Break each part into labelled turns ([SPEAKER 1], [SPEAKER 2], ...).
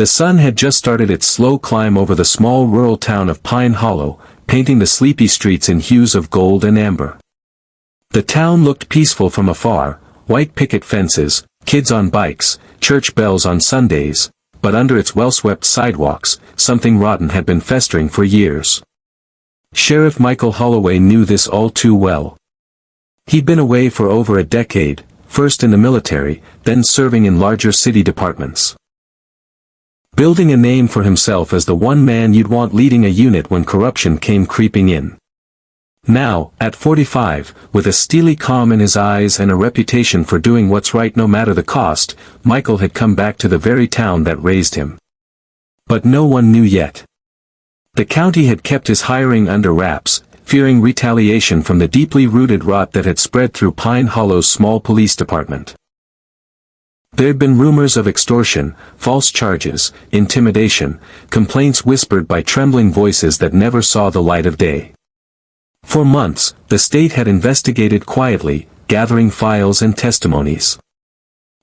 [SPEAKER 1] The sun had just started its slow climb over the small rural town of Pine Hollow, painting the sleepy streets in hues of gold and amber. The town looked peaceful from afar, white picket fences, kids on bikes, church bells on Sundays, but under its well-swept sidewalks, something rotten had been festering for years. Sheriff Michael Holloway knew this all too well. He'd been away for over a decade, first in the military, then serving in larger city departments. Building a name for himself as the one man you'd want leading a unit when corruption came creeping in. Now, at 45, with a steely calm in his eyes and a reputation for doing what's right no matter the cost, Michael had come back to the very town that raised him. But no one knew yet. The county had kept his hiring under wraps, fearing retaliation from the deeply rooted rot that had spread through Pine Hollow's small police department. There had been rumors of extortion, false charges, intimidation, complaints whispered by trembling voices that never saw the light of day. For months, the state had investigated quietly, gathering files and testimonies.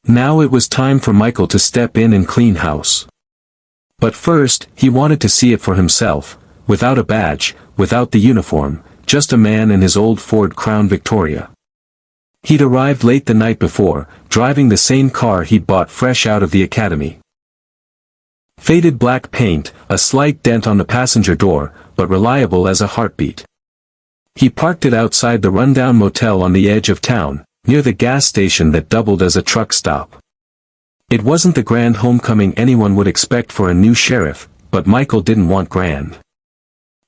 [SPEAKER 1] Now it was time for Michael to step in and clean house. But first, he wanted to see it for himself, without a badge, without the uniform, just a man in his old Ford Crown Victoria. He'd arrived late the night before, driving the same car he'd bought fresh out of the academy. Faded black paint, a slight dent on the passenger door, but reliable as a heartbeat. He parked it outside the rundown motel on the edge of town, near the gas station that doubled as a truck stop. It wasn't the grand homecoming anyone would expect for a new sheriff, but Michael didn't want grand.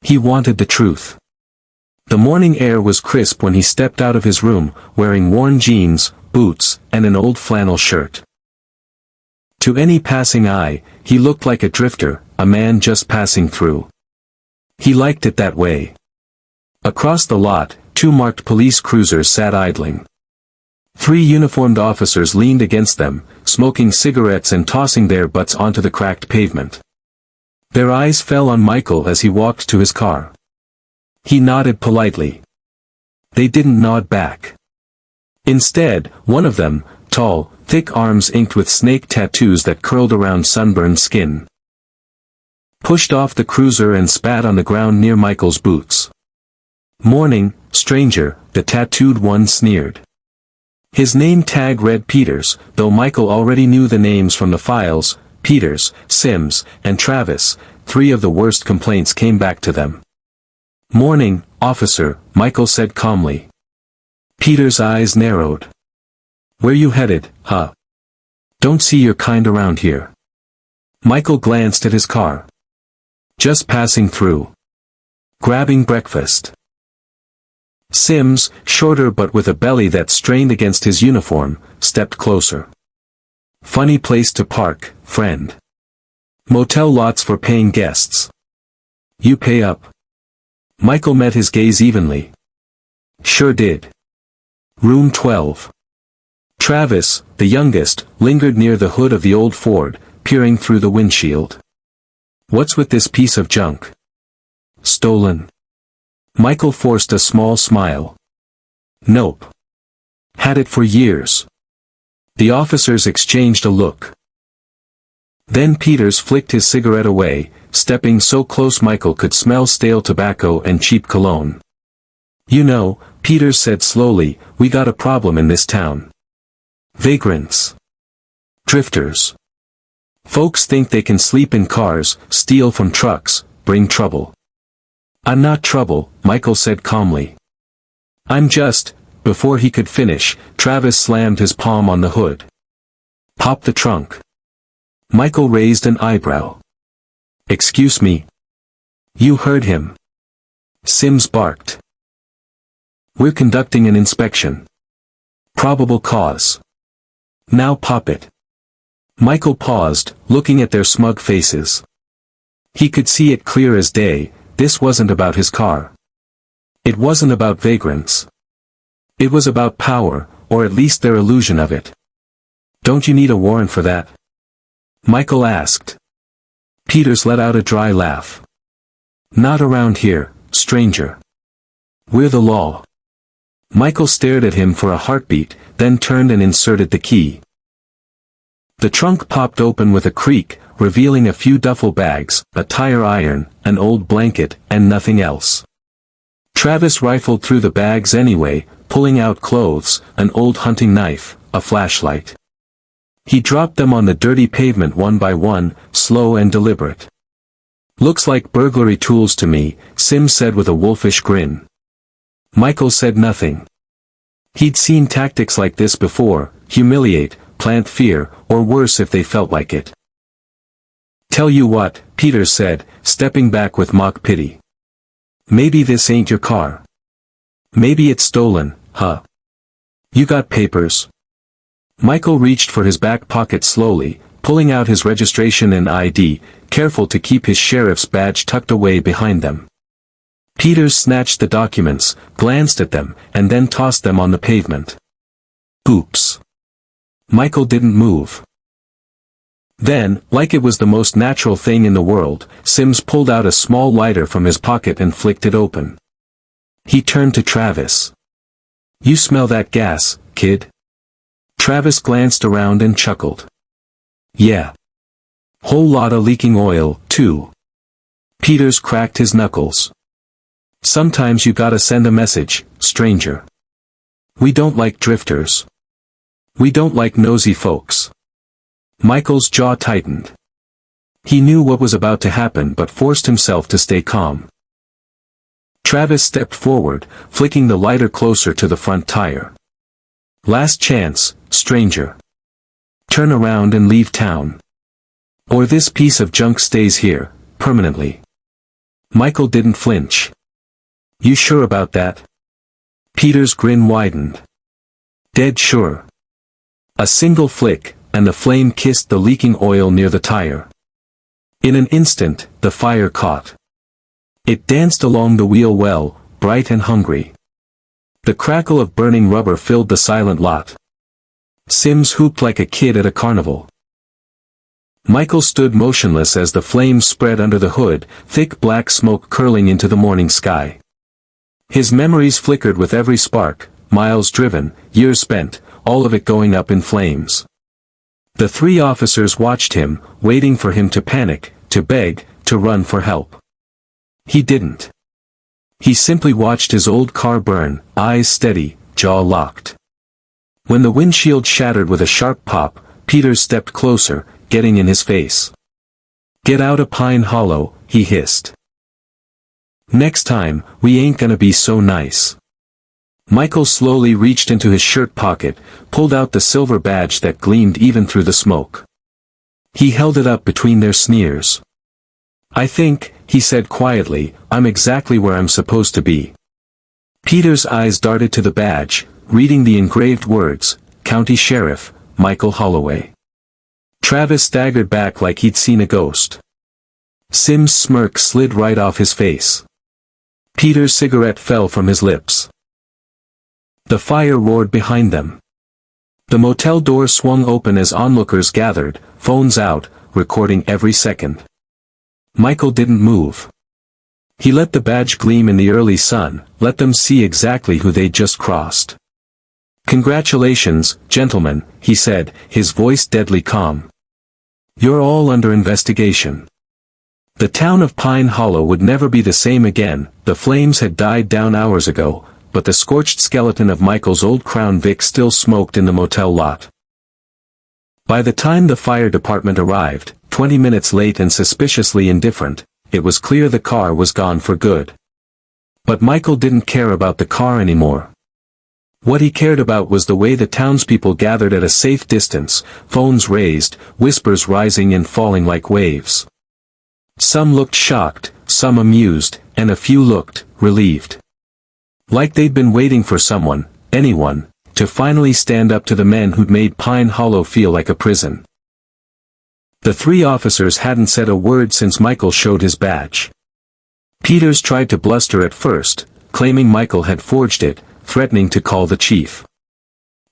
[SPEAKER 1] He wanted the truth. The morning air was crisp when he stepped out of his room, wearing worn jeans, boots, and an old flannel shirt. To any passing eye, he looked like a drifter, a man just passing through. He liked it that way. Across the lot, 2 marked police cruisers sat idling. 3 uniformed officers leaned against them, smoking cigarettes and tossing their butts onto the cracked pavement. Their eyes fell on Michael as he walked to his car. He nodded politely. They didn't nod back. Instead, one of them, tall, thick arms inked with snake tattoos that curled around sunburned skin, pushed off the cruiser and spat on the ground near Michael's boots. "Morning, stranger," the tattooed one sneered. His name tag read Peters, though Michael already knew the names from the files. Peters, Sims, and Travis, 3 of the worst complaints came back to them. "Morning, officer," Michael said calmly. Peters' eyes narrowed. "Where you headed, huh? Don't see your kind around here." Michael glanced at his car. "Just passing through. Grabbing breakfast." Sims, shorter but with a belly that strained against his uniform, stepped closer. "Funny place to park, friend. Motel lots for paying guests. You pay up." Michael met his gaze evenly. "Sure did. Room 12. Travis, the youngest, lingered near the hood of the old Ford, peering through the windshield. "What's with this piece of junk? Stolen?" Michael forced a small smile. "Nope. Had it for years." The officers exchanged a look. Then Peters flicked his cigarette away, stepping so close Michael could smell stale tobacco and cheap cologne. "You know," Peters said slowly, "we got a problem in this town. Vagrants. Drifters. Folks think they can sleep in cars, steal from trucks, bring trouble." "I'm not trouble," Michael said calmly. "I'm just..." Before he could finish, Travis slammed his palm on the hood. "Pop the trunk." Michael raised an eyebrow. "Excuse me?" "You heard him." Sims barked. "We're conducting an inspection. Probable cause. Now pop it." Michael paused, looking at their smug faces. He could see it clear as day. This wasn't about his car. It wasn't about vagrants. It was about power, or at least their illusion of it. "Don't you need a warrant for that?" Michael asked. Peters let out a dry laugh. "Not around here, stranger. We're the law." Michael stared at him for a heartbeat, then turned and inserted the key. The trunk popped open with a creak, revealing a few duffel bags, a tire iron, an old blanket, and nothing else. Travis rifled through the bags anyway, pulling out clothes, an old hunting knife, a flashlight. He dropped them on the dirty pavement one by one, slow and deliberate. "Looks like burglary tools to me," Sims said with a wolfish grin. Michael said nothing. He'd seen tactics like this before: humiliate, plant fear, or worse if they felt like it. "Tell you what," Peter said, stepping back with mock pity. "Maybe this ain't your car. Maybe it's stolen, huh? You got papers?" Michael reached for his back pocket slowly, pulling out his registration and ID, careful to keep his sheriff's badge tucked away behind them. Peters snatched the documents, glanced at them, and then tossed them on the pavement. Oops. Michael didn't move. Then, like it was the most natural thing in the world, Sims pulled out a small lighter from his pocket and flicked it open. He turned to Travis. "You smell that gas, kid?" Travis glanced around and chuckled. "Yeah. Whole lot of leaking oil, too." Peters cracked his knuckles. "Sometimes you gotta send a message, stranger. We don't like drifters. We don't like nosy folks." Michael's jaw tightened. He knew what was about to happen but forced himself to stay calm. Travis stepped forward, flicking the lighter closer to the front tire. "Last chance, stranger. Turn around and leave town. Or this piece of junk stays here, permanently." Michael didn't flinch. "You sure about that?" Peter's grin widened. "Dead sure." A single flick, and the flame kissed the leaking oil near the tire. In an instant, the fire caught. It danced along the wheel well, bright and hungry. The crackle of burning rubber filled the silent lot. Sims whooped like a kid at a carnival. Michael stood motionless as the flames spread under the hood, thick black smoke curling into the morning sky. His memories flickered with every spark, miles driven, years spent, all of it going up in flames. The three officers watched him, waiting for him to panic, to beg, to run for help. He didn't. He simply watched his old car burn, eyes steady, jaw locked. When the windshield shattered with a sharp pop, Peters stepped closer, getting in his face. "Get out of Pine Hollow," he hissed. "Next time, we ain't gonna be so nice." Michael slowly reached into his shirt pocket, pulled out the silver badge that gleamed even through the smoke. He held it up between their sneers. "I think," he said quietly, "I'm exactly where I'm supposed to be." Peter's eyes darted to the badge, reading the engraved words, "County Sheriff, Michael Holloway." Travis staggered back like he'd seen a ghost. Sim's smirk slid right off his face. Peter's cigarette fell from his lips. The fire roared behind them. The motel door swung open as onlookers gathered, phones out, recording every second. Michael didn't move. He let the badge gleam in the early sun, let them see exactly who they'd just crossed. "Congratulations, gentlemen," he said, his voice deadly calm. "You're all under investigation." The town of Pine Hollow would never be the same again. The flames had died down hours ago, but the scorched skeleton of Michael's old Crown Vic still smoked in the motel lot. By the time the fire department arrived, 20 minutes late and suspiciously indifferent, it was clear the car was gone for good. But Michael didn't care about the car anymore. What he cared about was the way the townspeople gathered at a safe distance, phones raised, whispers rising and falling like waves. Some looked shocked, some amused, and a few looked relieved. Like they'd been waiting for someone, anyone, to finally stand up to the men who'd made Pine Hollow feel like a prison. The three officers hadn't said a word since Michael showed his badge. Peters tried to bluster at first, claiming Michael had forged it, threatening to call the chief.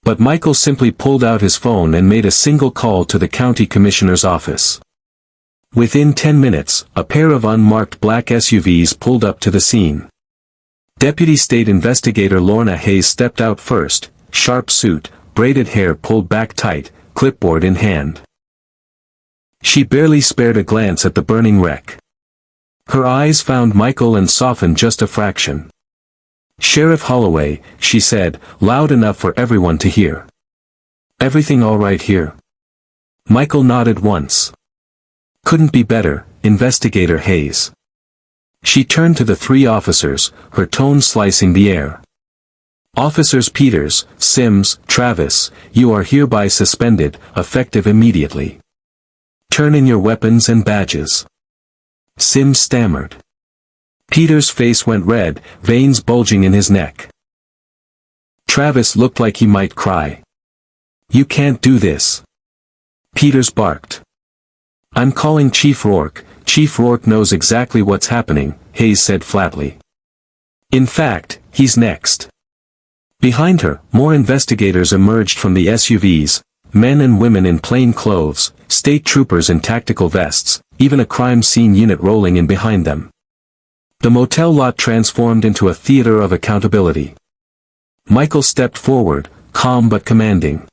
[SPEAKER 1] But Michael simply pulled out his phone and made a single call to the county commissioner's office. Within 10 minutes, a pair of unmarked black SUVs pulled up to the scene. Deputy State Investigator Lorna Hayes stepped out first, sharp suit, braided hair pulled back tight, clipboard in hand. She barely spared a glance at the burning wreck. Her eyes found Michael and softened just a fraction. "Sheriff Holloway," she said, loud enough for everyone to hear. "Everything all right here?" Michael nodded once. "Couldn't be better, Investigator Hayes." She turned to the three officers, her tone slicing the air. "Officers Peters, Sims, Travis, you are hereby suspended, effective immediately. Turn in your weapons and badges." Sims stammered. Peters' face went red, veins bulging in his neck. Travis looked like he might cry. "You can't do this." Peters barked. "I'm calling Chief Rourke. Chief Rourke knows exactly what's happening," Hayes said flatly. "In fact, he's next." Behind her, more investigators emerged from the SUVs, men and women in plain clothes, state troopers in tactical vests, even a crime scene unit rolling in behind them. The motel lot transformed into a theater of accountability. Michael stepped forward, calm but commanding.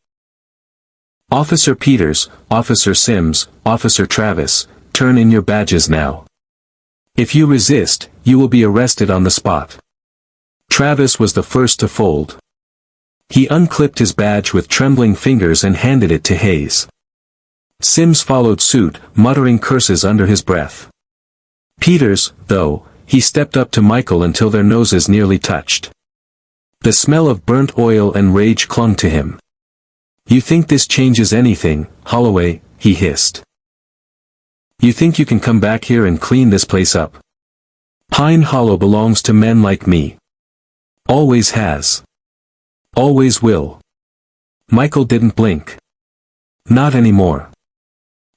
[SPEAKER 1] "Officer Peters, Officer Sims, Officer Travis, turn in your badges now. If you resist, you will be arrested on the spot." Travis was the first to fold. He unclipped his badge with trembling fingers and handed it to Hayes. Sims followed suit, muttering curses under his breath. Peters, though, he stepped up to Michael until their noses nearly touched. The smell of burnt oil and rage clung to him. "You think this changes anything, Holloway?" he hissed. "You think you can come back here and clean this place up? Pine Hollow belongs to men like me. Always has. Always will." Michael didn't blink. "Not anymore."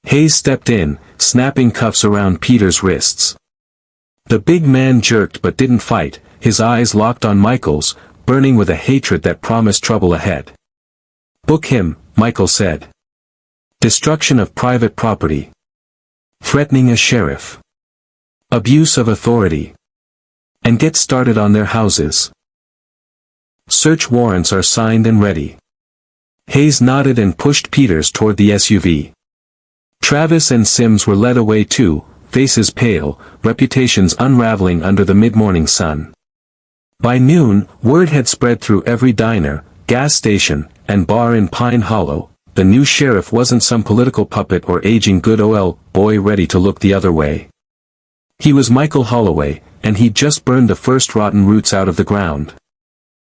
[SPEAKER 1] Hayes stepped in, snapping cuffs around Peter's wrists. The big man jerked but didn't fight, his eyes locked on Michael's, burning with a hatred that promised trouble ahead. "Book him," Michael said. "Destruction of private property. Threatening a sheriff. Abuse of authority. And get started on their houses. Search warrants are signed and ready." Hayes nodded and pushed Peters toward the SUV. Travis and Sims were led away too, faces pale, reputations unraveling under the mid-morning sun. By noon, word had spread through every diner, gas station, and bar in Pine Hollow. The new sheriff wasn't some political puppet or aging good old boy ready to look the other way. He was Michael Holloway, and he'd just burned the first rotten roots out of the ground.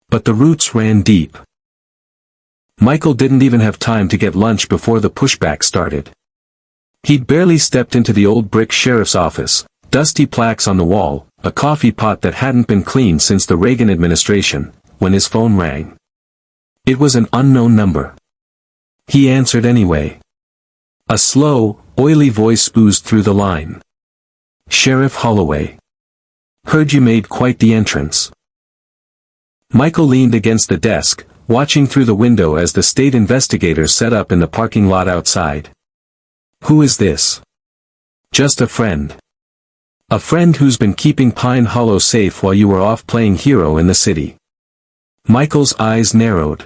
[SPEAKER 1] But the roots ran deep. Michael didn't even have time to get lunch before the pushback started. He'd barely stepped into the old brick sheriff's office, dusty plaques on the wall, a coffee pot that hadn't been cleaned since the Reagan administration, when his phone rang. It was an unknown number. He answered anyway. A slow, oily voice oozed through the line. "Sheriff Holloway. Heard you made quite the entrance." Michael leaned against the desk, watching through the window as the state investigators set up in the parking lot outside. "Who is this?" "Just a friend. A friend who's been keeping Pine Hollow safe while you were off playing hero in the city." Michael's eyes narrowed.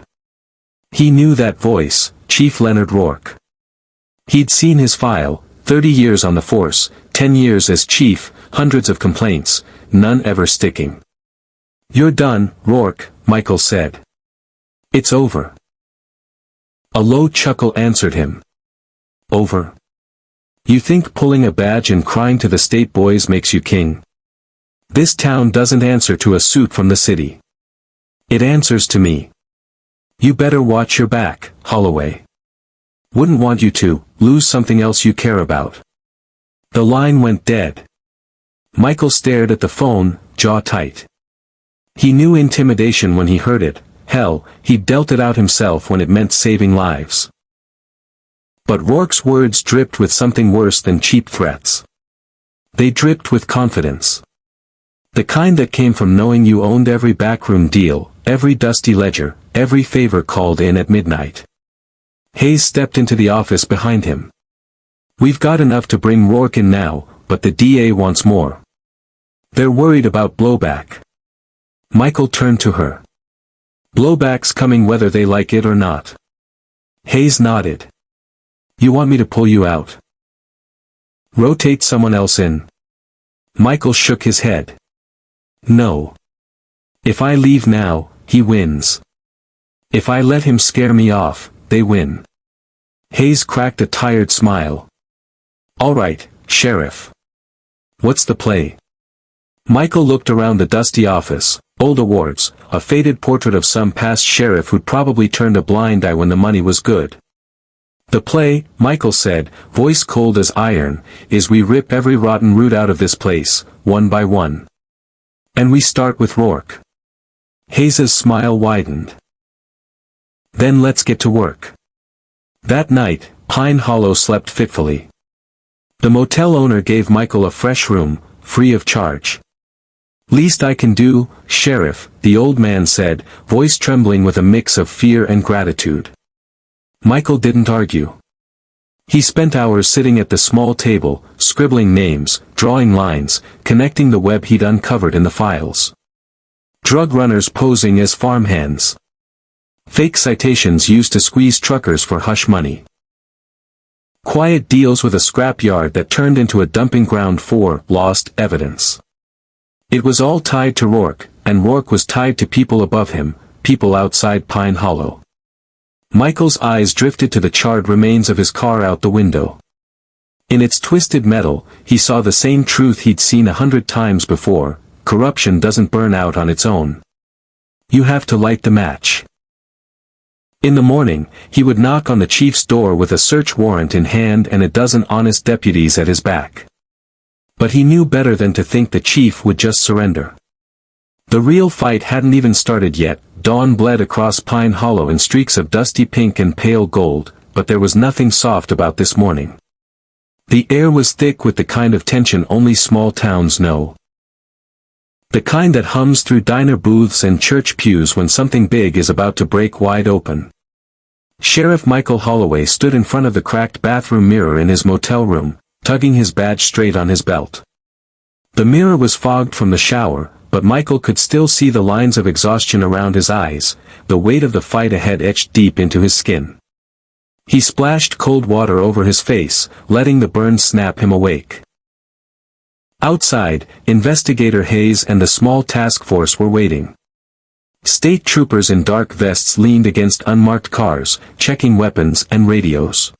[SPEAKER 1] He knew that voice, Chief Leonard Rourke. He'd seen his file, 30 years on the force, 10 years as chief, hundreds of complaints, none ever sticking. "You're done, Rourke," Michael said. "It's over." A low chuckle answered him. "Over? You think pulling a badge and crying to the state boys makes you king? This town doesn't answer to a suit from the city. It answers to me. You better watch your back, Holloway. Wouldn't want you to lose something else you care about." The line went dead. Michael stared at the phone, jaw tight. He knew intimidation when he heard it. Hell, he'd dealt it out himself when it meant saving lives. But Rourke's words dripped with something worse than cheap threats. They dripped with confidence. The kind that came from knowing you owned every backroom deal, every dusty ledger, every favor called in at midnight. Hayes stepped into the office behind him. "We've got enough to bring Rourke in now, but the DA wants more. They're worried about blowback." Michael turned to her. "Blowback's coming whether they like it or not." Hayes nodded. "You want me to pull you out?" Rotate someone else in. Michael shook his head. No. If I leave now, he wins. If I let him scare me off, they win. Hayes cracked a tired smile. All right, Sheriff. What's the play? Michael looked around the dusty office, old awards, a faded portrait of some past sheriff who'd probably turned a blind eye when the money was good. The play, Michael said, voice cold as iron, is we rip every rotten root out of this place, one by one. And we start with Rourke. Hayes's smile widened. Then let's get to work. That night, Pine Hollow slept fitfully. The motel owner gave Michael a fresh room, free of charge. Least I can do, Sheriff, the old man said, voice trembling with a mix of fear and gratitude. Michael didn't argue. He spent hours sitting at the small table, scribbling names, drawing lines, connecting the web he'd uncovered in the files. Drug runners posing as farmhands. Fake citations used to squeeze truckers for hush money. Quiet deals with a scrapyard that turned into a dumping ground for lost evidence. It was all tied to Rourke, and Rourke was tied to people above him, people outside Pine Hollow. Michael's eyes drifted to the charred remains of his car out the window. In its twisted metal, he saw the same truth he'd seen 100 times before: corruption doesn't burn out on its own. You have to light the match. In the morning, he would knock on the chief's door with a search warrant in hand and a dozen honest deputies at his back. But he knew better than to think the chief would just surrender. The real fight hadn't even started yet. Dawn bled across Pine Hollow in streaks of dusty pink and pale gold, but there was nothing soft about this morning. The air was thick with the kind of tension only small towns know. The kind that hums through diner booths and church pews when something big is about to break wide open. Sheriff Michael Holloway stood in front of the cracked bathroom mirror in his motel room, tugging his badge straight on his belt. The mirror was fogged from the shower, but Michael could still see the lines of exhaustion around his eyes, the weight of the fight ahead etched deep into his skin. He splashed cold water over his face, letting the burn snap him awake. Outside, Investigator Hayes and the small task force were waiting. State troopers in dark vests leaned against unmarked cars, checking weapons and radios.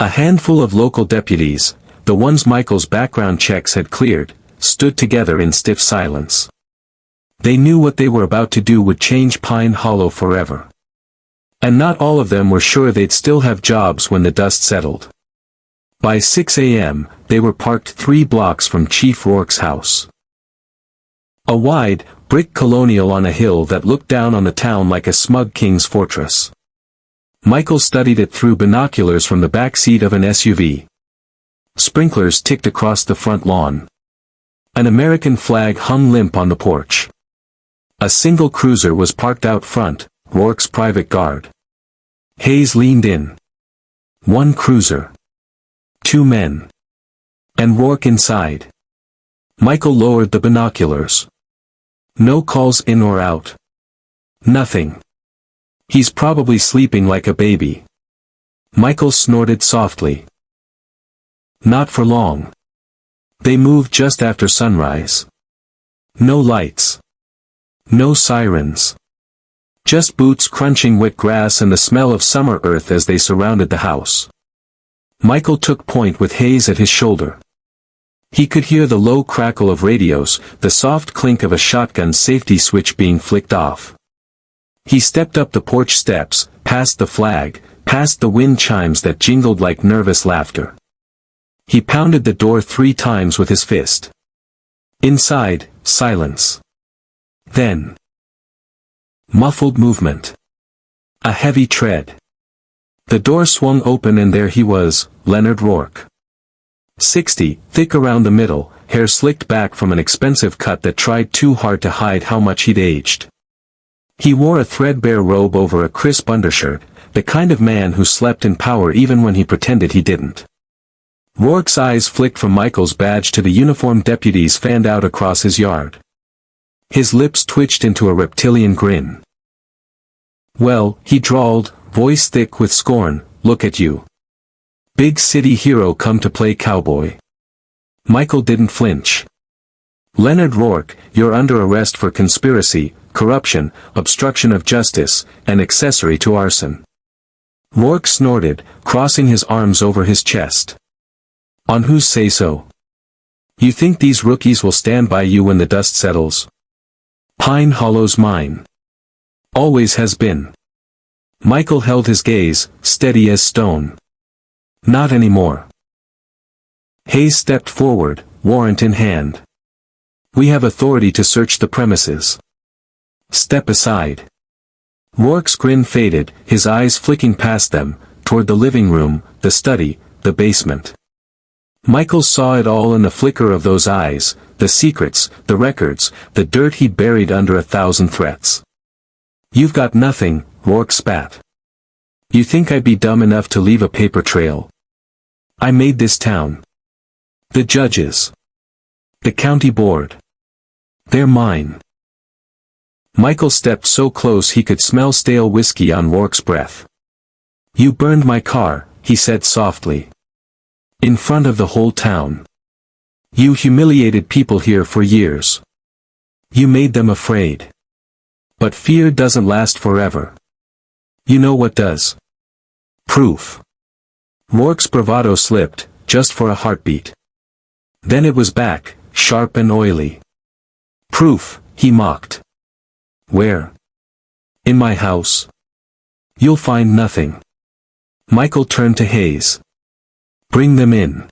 [SPEAKER 1] A handful of local deputies, the ones Michael's background checks had cleared, stood together in stiff silence. They knew what they were about to do would change Pine Hollow forever. And not all of them were sure they'd still have jobs when the dust settled. By 6 a.m., they were parked 3 blocks from Chief Rourke's house. A wide, brick colonial on a hill that looked down on the town like a smug king's fortress. Michael studied it through binoculars from the back seat of an SUV. Sprinklers ticked across the front lawn. An American flag hung limp on the porch. A single cruiser was parked out front, Rourke's private guard. Hayes leaned in. 1 cruiser. 2 men. And Rourke inside. Michael lowered the binoculars. No calls in or out. Nothing. He's probably sleeping like a baby. Michael snorted softly. Not for long. They moved just after sunrise. No lights. No sirens. Just boots crunching wet grass and the smell of summer earth as they surrounded the house. Michael took point with Hayes at his shoulder. He could hear the low crackle of radios, the soft clink of a shotgun safety switch being flicked off. He stepped up the porch steps, past the flag, past the wind chimes that jingled like nervous laughter. He pounded the door 3 times with his fist. Inside, silence. Then, muffled movement. A heavy tread. The door swung open and there he was, Leonard Rourke. 60, thick around the middle, hair slicked back from an expensive cut that tried too hard to hide how much he'd aged. He wore a threadbare robe over a crisp undershirt, the kind of man who slept in power even when he pretended he didn't. Rourke's eyes flicked from Michael's badge to the uniformed deputies fanned out across his yard. His lips twitched into a reptilian grin. Well, he drawled, voice thick with scorn, look at you. Big city hero come to play cowboy. Michael didn't flinch. Leonard Rourke, you're under arrest for conspiracy, corruption, obstruction of justice, and accessory to arson. Rourke snorted, crossing his arms over his chest. On whose say-so? You think these rookies will stand by you when the dust settles? Pine Hollow's mine. Always has been. Michael held his gaze, steady as stone. Not anymore. Hayes stepped forward, warrant in hand. We have authority to search the premises. Step aside. Rourke's grin faded, his eyes flicking past them, toward the living room, the study, the basement. Michael saw it all in the flicker of those eyes, the secrets, the records, the dirt he'd buried under 1,000 threats. You've got nothing, Rourke spat. You think I'd be dumb enough to leave a paper trail? I made this town. The judges. The county board. They're mine. Michael stepped so close he could smell stale whiskey on Rourke's breath. You burned my car, he said softly. In front of the whole town. You humiliated people here for years. You made them afraid. But fear doesn't last forever. You know what does? Proof. Rourke's bravado slipped, just for a heartbeat. Then it was back, sharp and oily. Proof, he mocked. Where? In my house. You'll find nothing. Michael turned to Hayes. Bring them in.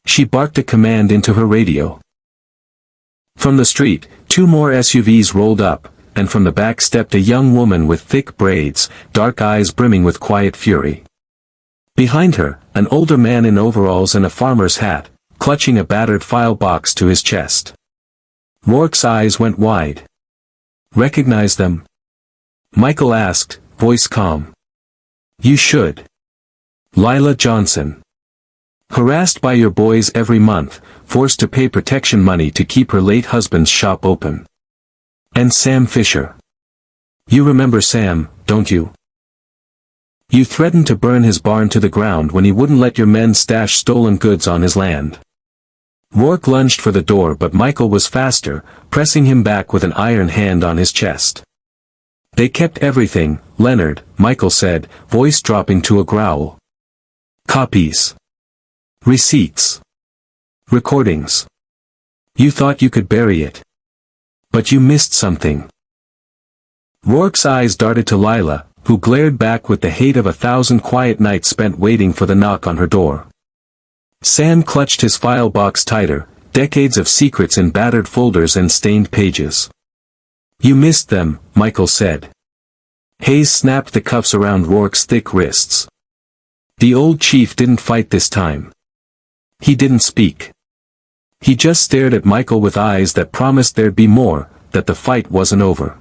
[SPEAKER 1] She barked a command into her radio. From the street, 2 more SUVs rolled up, and from the back stepped a young woman with thick braids, dark eyes brimming with quiet fury. Behind her, an older man in overalls and a farmer's hat, clutching a battered file box to his chest. Rourke's eyes went wide. Recognize them? Michael asked, voice calm. You should. Lila Johnson. Harassed by your boys every month, forced to pay protection money to keep her late husband's shop open. And Sam Fisher. You remember Sam, don't you? You threatened to burn his barn to the ground when he wouldn't let your men stash stolen goods on his land. Rourke lunged for the door, but Michael was faster, pressing him back with an iron hand on his chest. They kept everything, Leonard, Michael said, voice dropping to a growl. Copies. Receipts. Recordings. You thought you could bury it. But you missed something. Rourke's eyes darted to Lila, who glared back with the hate of 1,000 quiet nights spent waiting for the knock on her door. Sam clutched his file box tighter, decades of secrets in battered folders and stained pages. You missed them, Michael said. Hayes snapped the cuffs around Rourke's thick wrists. The old chief didn't fight this time. He didn't speak. He just stared at Michael with eyes that promised there'd be more, that the fight wasn't over.